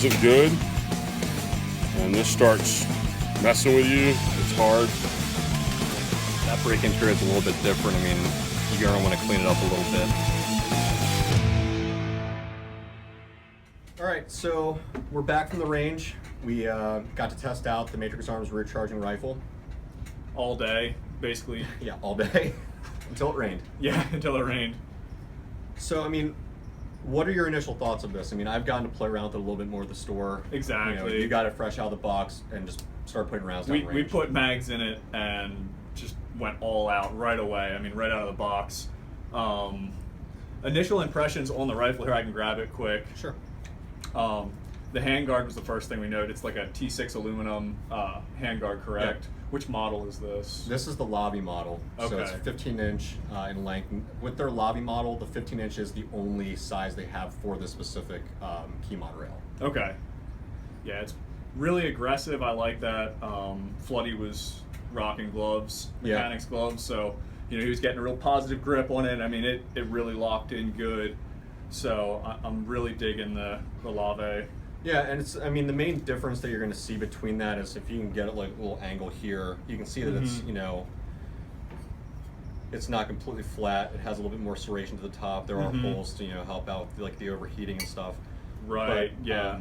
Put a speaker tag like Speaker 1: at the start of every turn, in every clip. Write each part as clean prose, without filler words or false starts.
Speaker 1: isn't good and this starts messing with you, it's hard.
Speaker 2: That break-in period is a little bit different. I mean, you're going to want to clean it up a little bit.
Speaker 3: All right, so we're back from the range. We got to test out the Matrix Arms rear charging rifle.
Speaker 4: All day, basically.
Speaker 3: Yeah, all day until it rained.
Speaker 4: Yeah, until it rained.
Speaker 3: So, I mean, what are your initial thoughts of this? I mean, I've gotten to play around with it a little bit more at the store.
Speaker 4: Exactly.
Speaker 3: You got it fresh out of the box and just started putting rounds down the range.
Speaker 4: We put mags in it and just went all out right away. I mean, right out of the box. Initial impressions on the rifle here, I can grab it quick.
Speaker 3: Sure.
Speaker 4: The handguard was the first thing we noted. It's like a T6 aluminum handguard, correct?
Speaker 3: Yeah.
Speaker 4: Which model is this?
Speaker 3: This is the lobby model. So
Speaker 4: Okay.
Speaker 3: it's 15 inch in length. With their lobby model, the 15 inch is the only size they have for this specific key mod rail.
Speaker 4: Okay. Yeah, it's really aggressive. I like that. Floody was rocking gloves,
Speaker 3: Yeah.
Speaker 4: mechanics gloves, so he was getting a real positive grip on it. I mean, it really locked in good. So I'm really digging the Lave.
Speaker 3: Yeah, and it's, I mean, the main difference that you're going to see between that is if you can get it like a little angle here, you can see that it's, it's not completely flat. It has a little bit more serration to the top. There are holes to, help out with, like the overheating and stuff.
Speaker 4: Right,
Speaker 3: But,
Speaker 4: yeah.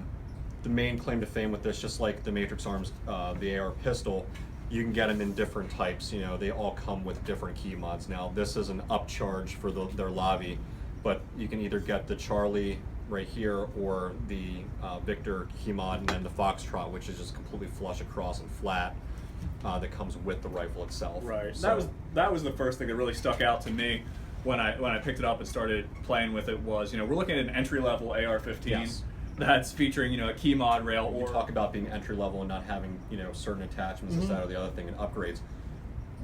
Speaker 3: The main claim to fame with this, just like the Matrix Arms, the AR pistol, you can get them in different types. They all come with different key mods. Now, this is an upcharge for their Lavi, but you can either get the Charlie right here or the Victor key mod, and then the Foxtrot, which is just completely flush across and flat, that comes with the rifle itself.
Speaker 4: Right.
Speaker 3: So,
Speaker 4: that was the first thing that really stuck out to me when I picked it up and started playing with it was, we're looking at an entry-level AR-15
Speaker 3: Yes.
Speaker 4: that's featuring, a key mod rail.
Speaker 3: you talk about being entry level and not having certain attachments, this, that, or the other thing, and upgrades.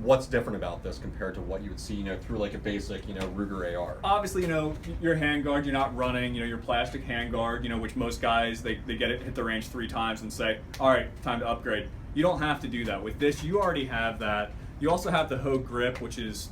Speaker 3: What's different about this compared to what you would see through like a basic Ruger AR?
Speaker 4: Obviously, your handguard, you're not running, your plastic handguard, which most guys, they get it, hit the range 3 times and say, all right, time to upgrade. You don't have to do that. With this, you already have that. You also have the Hogue grip, which is,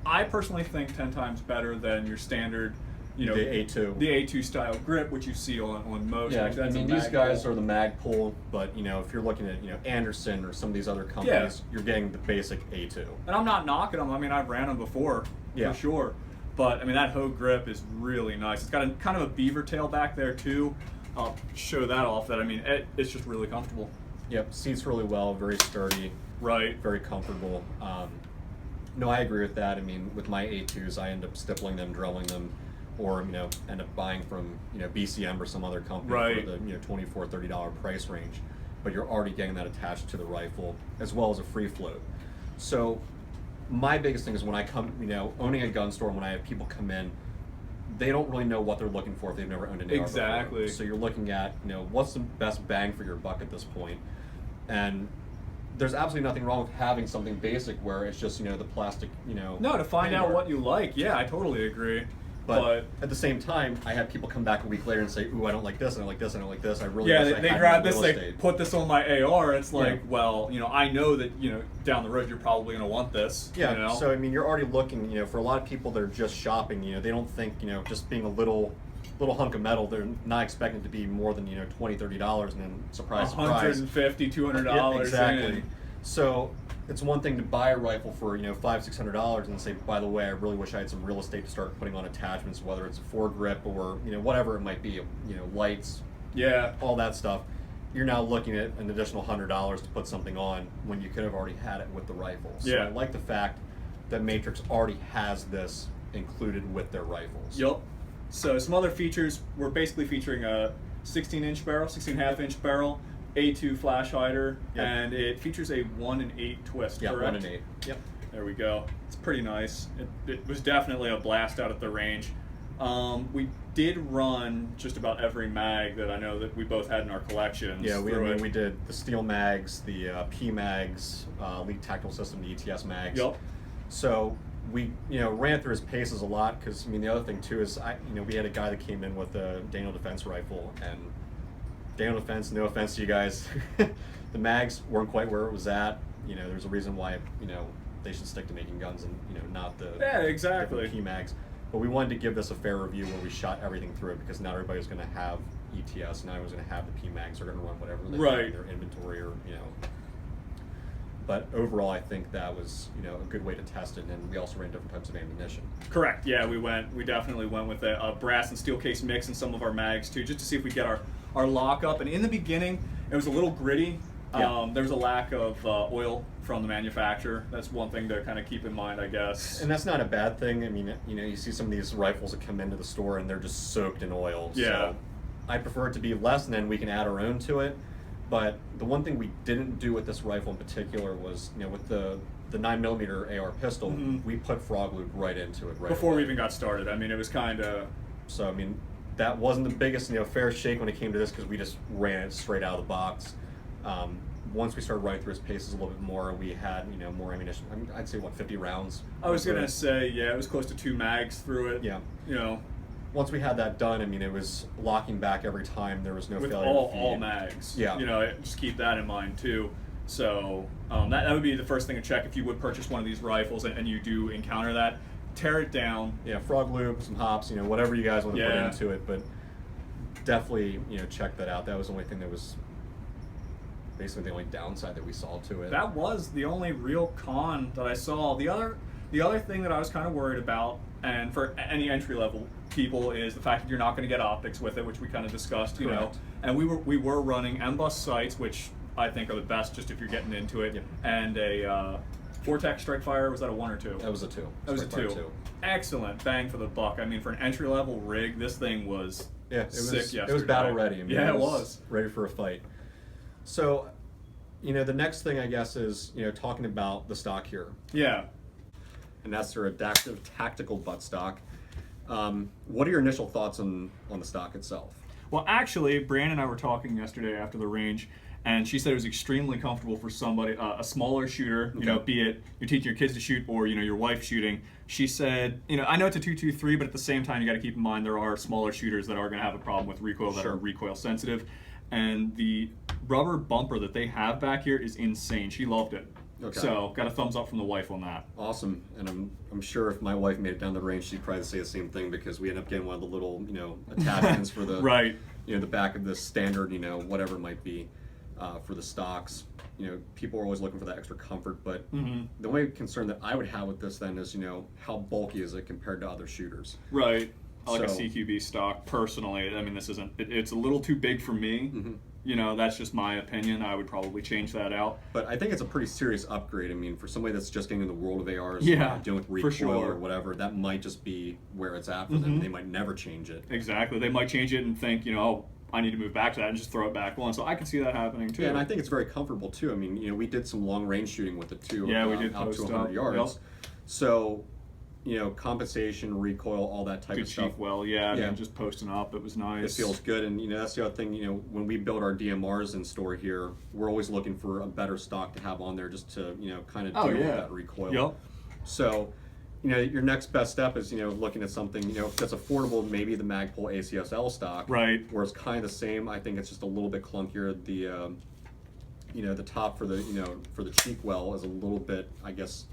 Speaker 4: I personally think 10 times better than your standard,
Speaker 3: the A2.
Speaker 4: The A2 style grip, which you see on most.
Speaker 3: Yeah,
Speaker 4: Actually,
Speaker 3: I
Speaker 4: that's a
Speaker 3: mean, these
Speaker 4: mag
Speaker 3: guys
Speaker 4: pull.
Speaker 3: are the mag pull, but if you're looking at Anderson or some of these other companies, you're getting the basic A2.
Speaker 4: And I'm not knocking them. I mean, I've ran them before,
Speaker 3: Yeah.
Speaker 4: for sure. But I mean, that Hogue grip is really nice. It's got a kind of a beaver tail back there too. I'll show that off. That I mean, it's just really comfortable.
Speaker 3: Yep, seats really well, very sturdy,
Speaker 4: Right.
Speaker 3: very comfortable. No, I agree with that. I mean, with my A2s, I end up stippling them, drilling them, or end up buying from BCM or some other company
Speaker 4: Right.
Speaker 3: for the $24, $30 price range. But you're already getting that attached to the rifle as well as a free float. So my biggest thing is when I come, owning a gun store, when I have people come in, they don't really know what they're looking for if they've never owned an AR before.
Speaker 4: Exactly.
Speaker 3: So you're looking at what's the best bang for your buck at this point, and there's absolutely nothing wrong with having something basic where it's just the plastic
Speaker 4: No, to find out
Speaker 3: handguard.
Speaker 4: what you like. Yeah, I totally agree.
Speaker 3: But at the same time, I have people come back a week later and say, "Ooh, I don't like this, and I like this, and I don't like this. I really
Speaker 4: Yeah,
Speaker 3: wish I
Speaker 4: they
Speaker 3: had
Speaker 4: grab
Speaker 3: more
Speaker 4: this,
Speaker 3: real
Speaker 4: they
Speaker 3: estate."
Speaker 4: put this on my AR. It's like,
Speaker 3: Yeah.
Speaker 4: well, I know that down the road you're probably going to want this.
Speaker 3: Yeah. So I mean, you're already looking. For a lot of people that are just shopping, they don't think just being a little hunk of metal, they're not expecting it to be more than $20, $30, and then surprise, surprise,
Speaker 4: $150, $200.
Speaker 3: Yeah, exactly.
Speaker 4: in.
Speaker 3: So it's one thing to buy a rifle for $500, $600 and say, by the way, I really wish I had some real estate to start putting on attachments, whether it's a foregrip or whatever it might be, lights,
Speaker 4: Yeah.
Speaker 3: all that stuff. You're now looking at an additional $100 to put something on when you could have already had it with the rifle. So
Speaker 4: Yeah.
Speaker 3: I like the fact that Matrix already has this included with their rifles.
Speaker 4: Yup. So some other features, we're basically featuring a 16-inch barrel, 16.5-inch barrel, A2 flash hider,
Speaker 3: Yep.
Speaker 4: and it features a 1 and 8 twist,
Speaker 3: Yeah,
Speaker 4: correct?
Speaker 3: 1 and 8. Yep.
Speaker 4: There we go. It's pretty nice. It was definitely a blast out at the range. We did run just about every mag that I know that we both had in our collections.
Speaker 3: Yeah,
Speaker 4: through it.
Speaker 3: we did the steel mags, the P mags, Elite Tactical System, the ETS mags.
Speaker 4: Yup.
Speaker 3: So we ran through his paces a lot because the other thing too is we had a guy that came in with a Daniel Defense rifle, and Daniel Defense, no offense to you guys, the mags weren't quite where it was at. There's a reason why they should stick to making guns and not the
Speaker 4: exactly
Speaker 3: different P mags. But we wanted to give this a fair review where we shot everything through it because not everybody's going to have ETS, and I was going to have the PMags are going to run whatever they
Speaker 4: Right.
Speaker 3: have in their inventory, or But overall, I think that was a good way to test it, and we also ran different types of ammunition.
Speaker 4: Correct. Yeah, we definitely went with a brass and steel case mix in some of our mags too, just to see if we get our lock up. And in the beginning, it was a little gritty.
Speaker 3: Yeah.
Speaker 4: There was a lack of oil from the manufacturer. That's one thing to kind of keep in mind, I guess.
Speaker 3: And that's not a bad thing. I mean, you see some of these rifles that come into the store and they're just soaked in oil.
Speaker 4: Yeah.
Speaker 3: So I prefer it to be less, and then we can add our own to it. But the one thing we didn't do with this rifle in particular was, with the 9mm AR pistol, we put frog lube right into it
Speaker 4: Before
Speaker 3: away.
Speaker 4: we even got started. I mean, it was kind of...
Speaker 3: So, I mean, that wasn't the biggest, fair shake when it came to this, because we just ran it straight out of the box. Once we started running through his paces a little bit more, we had, more ammunition. I mean, I'd say, 50 rounds?
Speaker 4: I was going to say, yeah, it was close to 2 mags through it.
Speaker 3: Yeah. Once we had that done, I mean, it was locking back every time. There was no
Speaker 4: with
Speaker 3: failure to feed.
Speaker 4: all mags.
Speaker 3: Yeah.
Speaker 4: Just keep that in mind too. So that would be the first thing to check if you would purchase one of these rifles and you do encounter that. Tear it down.
Speaker 3: Yeah, frog lube, some hops, whatever you guys want to put
Speaker 4: Yeah.
Speaker 3: into it, but definitely, check that out. That was the only thing that was basically the only downside that we saw to it.
Speaker 4: That was the only real con that I saw. The other thing that I was kind of worried about, and for any entry level people, is the fact that you're not going to get optics with it, which we kind of discussed,
Speaker 3: Correct.
Speaker 4: And we were running M-Bus sights, which I think are the best just if you're getting into it,
Speaker 3: Yep.
Speaker 4: and a Vortex Strike Fire. Was that a 1 or 2?
Speaker 3: That was a 2.
Speaker 4: That was a
Speaker 3: Strike
Speaker 4: 2.
Speaker 3: Fire 2.
Speaker 4: Excellent bang for the buck. I mean, for an entry level rig, this thing was
Speaker 3: Yeah, it
Speaker 4: sick
Speaker 3: was
Speaker 4: yesterday.
Speaker 3: battle ready. I mean,
Speaker 4: Yeah, it was.
Speaker 3: ready for a fight. So, the next thing I guess is talking about the stock here,
Speaker 4: Yeah.
Speaker 3: and that's their adaptive tactical buttstock. What are your initial thoughts on the stock itself?
Speaker 4: Well, actually, Brianna and I were talking yesterday after the range, and she said it was extremely comfortable for somebody, a smaller shooter,
Speaker 3: Okay.
Speaker 4: be it you're teaching your kids to shoot or, your wife shooting. She said, I know it's a 223, but at the same time, you got to keep in mind there are smaller shooters that are going to have a problem with recoil, that
Speaker 3: Sure.
Speaker 4: are recoil sensitive. And the rubber bumper that they have back here is insane. She loved it.
Speaker 3: Okay.
Speaker 4: So, got a thumbs up from the wife on that.
Speaker 3: Awesome, and I'm sure if my wife made it down the range, she'd probably say the same thing, because we end up getting one of the little attachments for the
Speaker 4: Right.
Speaker 3: the back of the standard whatever it might be for the stocks. People are always looking for that extra comfort, but the only concern that I would have with this then is how bulky is it compared to other shooters.
Speaker 4: Right. I like a
Speaker 3: So-
Speaker 4: CQB stock personally. I mean, this isn't. It's a little too big for me. That's just my opinion. I would probably change that out.
Speaker 3: But I think it's a pretty serious upgrade. I mean, for somebody that's just getting in the world of ARs,
Speaker 4: Yeah,
Speaker 3: dealing with
Speaker 4: for
Speaker 3: recoil
Speaker 4: sure.
Speaker 3: or whatever, that might just be where it's at for them. They might never change it.
Speaker 4: Exactly. They might change it and think, oh, I need to move back to that and just throw it back on. So I can see that happening too.
Speaker 3: Yeah, and I think it's very comfortable too. I mean, we did some long range shooting with it too.
Speaker 4: Yeah, we did
Speaker 3: out
Speaker 4: post
Speaker 3: to 100
Speaker 4: up.
Speaker 3: yards.
Speaker 4: Yep.
Speaker 3: So, compensation, recoil, all that type
Speaker 4: Good
Speaker 3: of stuff.
Speaker 4: cheek well. Yeah, I
Speaker 3: Yeah.
Speaker 4: mean, just posting up. It was
Speaker 3: It
Speaker 4: nice.
Speaker 3: feels good, and that's the other thing. When we build our DMRs in store here, we're always looking for a better stock to have on there, just to kind of
Speaker 4: Oh,
Speaker 3: deal with
Speaker 4: yeah.
Speaker 3: that recoil.
Speaker 4: Yep.
Speaker 3: So, your next best step is looking at something that's affordable, maybe the Magpul ACSL stock,
Speaker 4: Right.
Speaker 3: where it's kind of the same. I think it's just a little bit clunkier. The top for the for the cheek well is a little bit, I guess,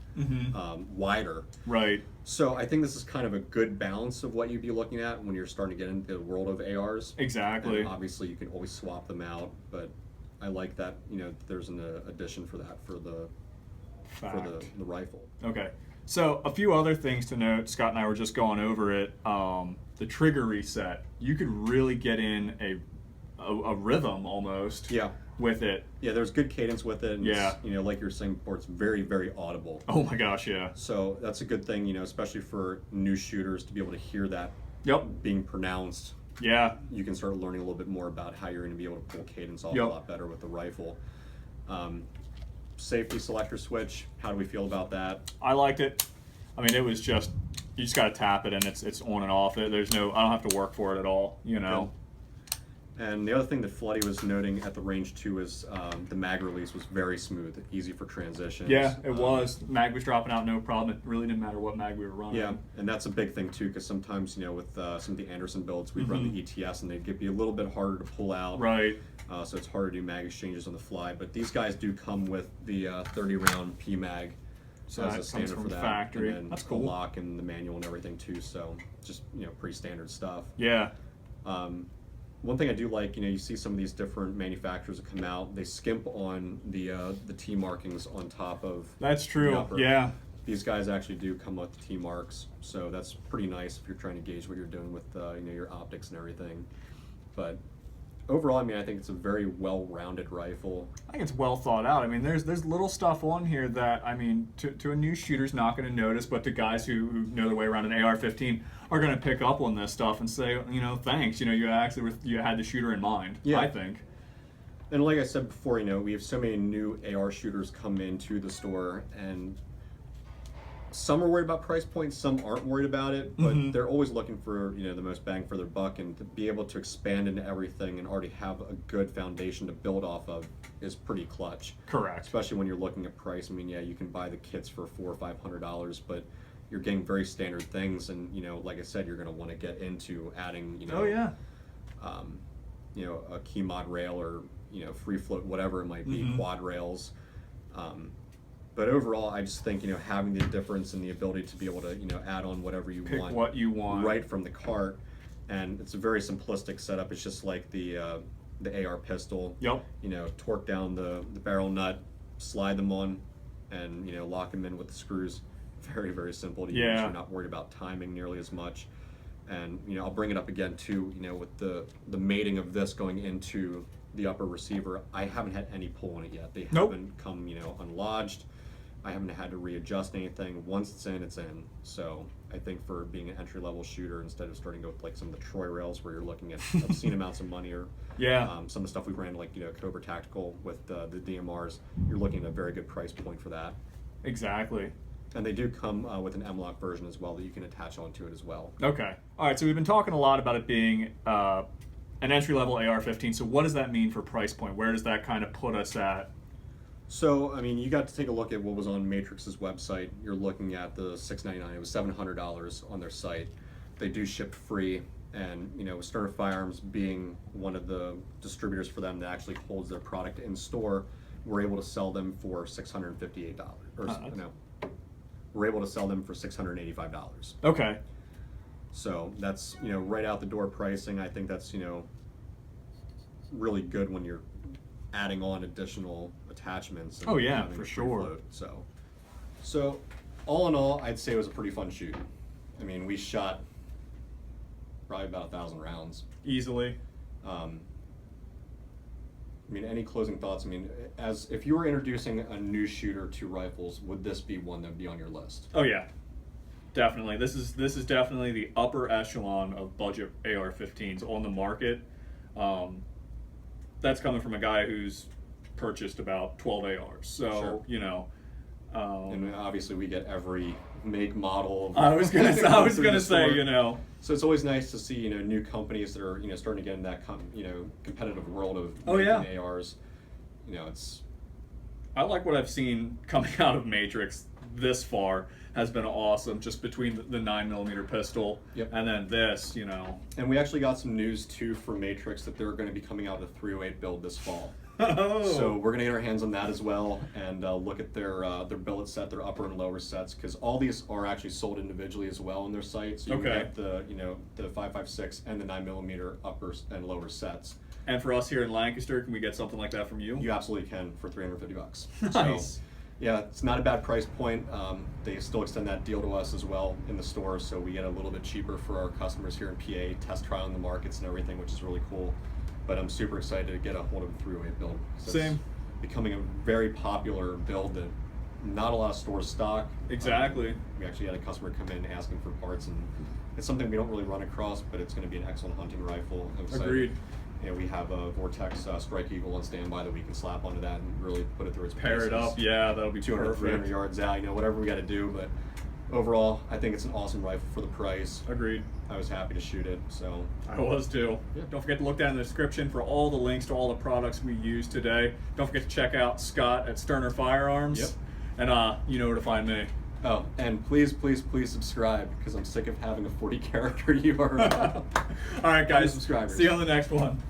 Speaker 3: wider.
Speaker 4: Right.
Speaker 3: So I think this is kind of a good balance of what you'd be looking at when you're starting to get into the world of ARs.
Speaker 4: Exactly.
Speaker 3: And obviously, you can always swap them out, but I like that there's an addition for that for the
Speaker 4: Fact.
Speaker 3: the rifle.
Speaker 4: Okay. So a few other things to note. Scott and I were just going over it. The trigger reset. You could really get in a rhythm almost.
Speaker 3: Yeah.
Speaker 4: With it.
Speaker 3: Yeah, there's good cadence with it. And
Speaker 4: Yeah.
Speaker 3: It's, like you were saying before, it's very, very audible.
Speaker 4: Oh my gosh, yeah.
Speaker 3: So that's a good thing, especially for new shooters to be able to hear that
Speaker 4: Yep.
Speaker 3: being pronounced.
Speaker 4: Yeah.
Speaker 3: You can start learning a little bit more about how you're going to be able to pull cadence off
Speaker 4: Yep.
Speaker 3: a lot better with the rifle. Safety selector switch, how do we feel about that?
Speaker 4: I liked it. I mean, it was just, you just got to tap it and it's on and off. There's no, I don't have to work for it at all,
Speaker 3: And the other thing that Floody was noting at the range too is the mag release was very smooth, easy for transitions.
Speaker 4: Yeah, it was. Mag was dropping out no problem. It really didn't matter what mag we were running.
Speaker 3: Yeah, and that's a big thing too, because sometimes with some of the Anderson builds, we'd run the ETS and they'd be a little bit harder to pull out.
Speaker 4: Right.
Speaker 3: So it's harder to do mag exchanges on the fly. But these guys do come with the 30-round PMag
Speaker 4: So
Speaker 3: as
Speaker 4: that
Speaker 3: a
Speaker 4: comes
Speaker 3: standard
Speaker 4: from
Speaker 3: for that.
Speaker 4: factory.
Speaker 3: And then
Speaker 4: That's
Speaker 3: the
Speaker 4: cool.
Speaker 3: lock and the manual and everything too. So just pretty standard stuff.
Speaker 4: Yeah.
Speaker 3: One thing I do like, you see some of these different manufacturers that come out, they skimp on the T markings on top of.
Speaker 4: That's
Speaker 3: the
Speaker 4: true.
Speaker 3: upper.
Speaker 4: Yeah.
Speaker 3: These guys actually do come with T marks, so that's pretty nice if you're trying to gauge what you're doing with your optics and everything. But overall, I mean, I think it's a very well-rounded rifle.
Speaker 4: I think it's well thought out. I mean, there's little stuff on here that, I mean, to a new shooter's not going to notice, but to guys who know their way around an AR-15 are going to pick up on this stuff and say, thanks. You had the shooter in mind.
Speaker 3: Yeah.
Speaker 4: I think.
Speaker 3: And like I said before, we have so many new AR shooters come into the store, and some are worried about price points, some aren't worried about it, but they're always looking for the most bang for their buck, and to be able to expand into everything and already have a good foundation to build off of is pretty clutch.
Speaker 4: Correct.
Speaker 3: Especially when you're looking at price. I mean, yeah, you can buy the kits for $400 or $500, but you're getting very standard things, and like I said, you're going to want to get into adding
Speaker 4: Oh yeah.
Speaker 3: A key mod rail or free float, whatever it might be, quad rails. But overall, I just think having the difference and the ability to be able to add on whatever you
Speaker 4: Pick
Speaker 3: want,
Speaker 4: what you want.
Speaker 3: right from the cart, and it's a very simplistic setup. It's just like the AR pistol.
Speaker 4: Yep.
Speaker 3: Torque down the barrel nut, slide them on, and lock them in with the screws. Very, very simple to use.
Speaker 4: Yeah.
Speaker 3: You're not worried about timing nearly as much. And I'll bring it up again too. With the mating of this going into the upper receiver, I haven't had any pull on it yet. They
Speaker 4: Nope.
Speaker 3: haven't come unlodged. I haven't had to readjust anything. Once it's in, it's in. So I think for being an entry-level shooter, instead of starting to go with like some of the Troy rails where you're looking at obscene amounts of money, or
Speaker 4: Yeah.
Speaker 3: some of the stuff we ran like Cobra Tactical with the DMRs, you're looking at a very good price point for that.
Speaker 4: Exactly.
Speaker 3: And they do come with an M-Lock version as well that you can attach onto it as well.
Speaker 4: Okay. All right. So we've been talking a lot about it being an entry-level AR-15. So what does that mean for price point? Where does that kind of put us at?
Speaker 3: So, I mean, you got to take a look at what was on Matrix's website. You're looking at the $699. It was $700 on their site. They do ship free, and Sterner Firearms being one of the distributors for them that actually holds their product in store, we're able to sell them for $658. We're able to sell them for $685.
Speaker 4: Okay.
Speaker 3: So that's right out the door pricing. I think that's really good when you're adding on additional attachments. And
Speaker 4: Oh, yeah,
Speaker 3: having
Speaker 4: for
Speaker 3: a free
Speaker 4: sure.
Speaker 3: float. So all in all, I'd say it was a pretty fun shoot. I mean, we shot probably about 1,000 rounds.
Speaker 4: Easily.
Speaker 3: I mean, any closing thoughts? I mean, as if you were introducing a new shooter to rifles, would this be one that would be on your list?
Speaker 4: Oh yeah, definitely. This is definitely the upper echelon of budget AR-15s on the market. That's coming from a guy who's purchased about 12 ARs. So
Speaker 3: Sure. And obviously, we get every make model.
Speaker 4: I was gonna say,
Speaker 3: So it's always nice to see new companies that are starting to get in that competitive world of
Speaker 4: Oh, yeah.
Speaker 3: making ARs. It's
Speaker 4: I like what I've seen coming out of Matrix this far. Has been awesome, just between the 9mm pistol
Speaker 3: Yep.
Speaker 4: and then this,
Speaker 3: And we actually got some news too from Matrix that they're going to be coming out with a 308 build this fall.
Speaker 4: Oh.
Speaker 3: So we're going to get our hands on that as well, and look at their billet set, their upper and lower sets, because all these are actually sold individually as well on their site. So you
Speaker 4: Okay.
Speaker 3: can get the 5.56 and the 9mm upper and lower sets.
Speaker 4: And for us here in Lancaster, can we get something like that from you?
Speaker 3: You absolutely can for $350.
Speaker 4: Nice.
Speaker 3: So, yeah, it's not a bad price point. They still extend that deal to us as well in the store, so we get a little bit cheaper for our customers here in PA, test trial in the markets and everything, which is really cool. But I'm super excited to get a hold of a 308 build. So
Speaker 4: Same.
Speaker 3: It's becoming a very popular build that not a lot of stores stock.
Speaker 4: Exactly.
Speaker 3: We actually had a customer come in asking for parts, and it's something we don't really run across, but it's going to be an excellent hunting rifle. I'm excited.
Speaker 4: Agreed.
Speaker 3: We have a Vortex Strike Eagle on standby that we can slap onto that and really put it through its
Speaker 4: Pair it
Speaker 3: paces.
Speaker 4: up, yeah, that'll be
Speaker 3: 200, 300
Speaker 4: perfect.
Speaker 3: yards out, whatever we got to do. But overall, I think it's an awesome rifle for the price.
Speaker 4: Agreed.
Speaker 3: I was happy to shoot it. So
Speaker 4: I was too.
Speaker 3: Yeah.
Speaker 4: Don't forget to look down in the description for all the links to all the products we use today. Don't forget to check out Scott at Sterner Firearms.
Speaker 3: Yep.
Speaker 4: And you know where to find me.
Speaker 3: Oh, and please subscribe, because I'm sick of having a 40 character URL.
Speaker 4: All right, guys.
Speaker 3: Subscribers.
Speaker 4: See you on the next one.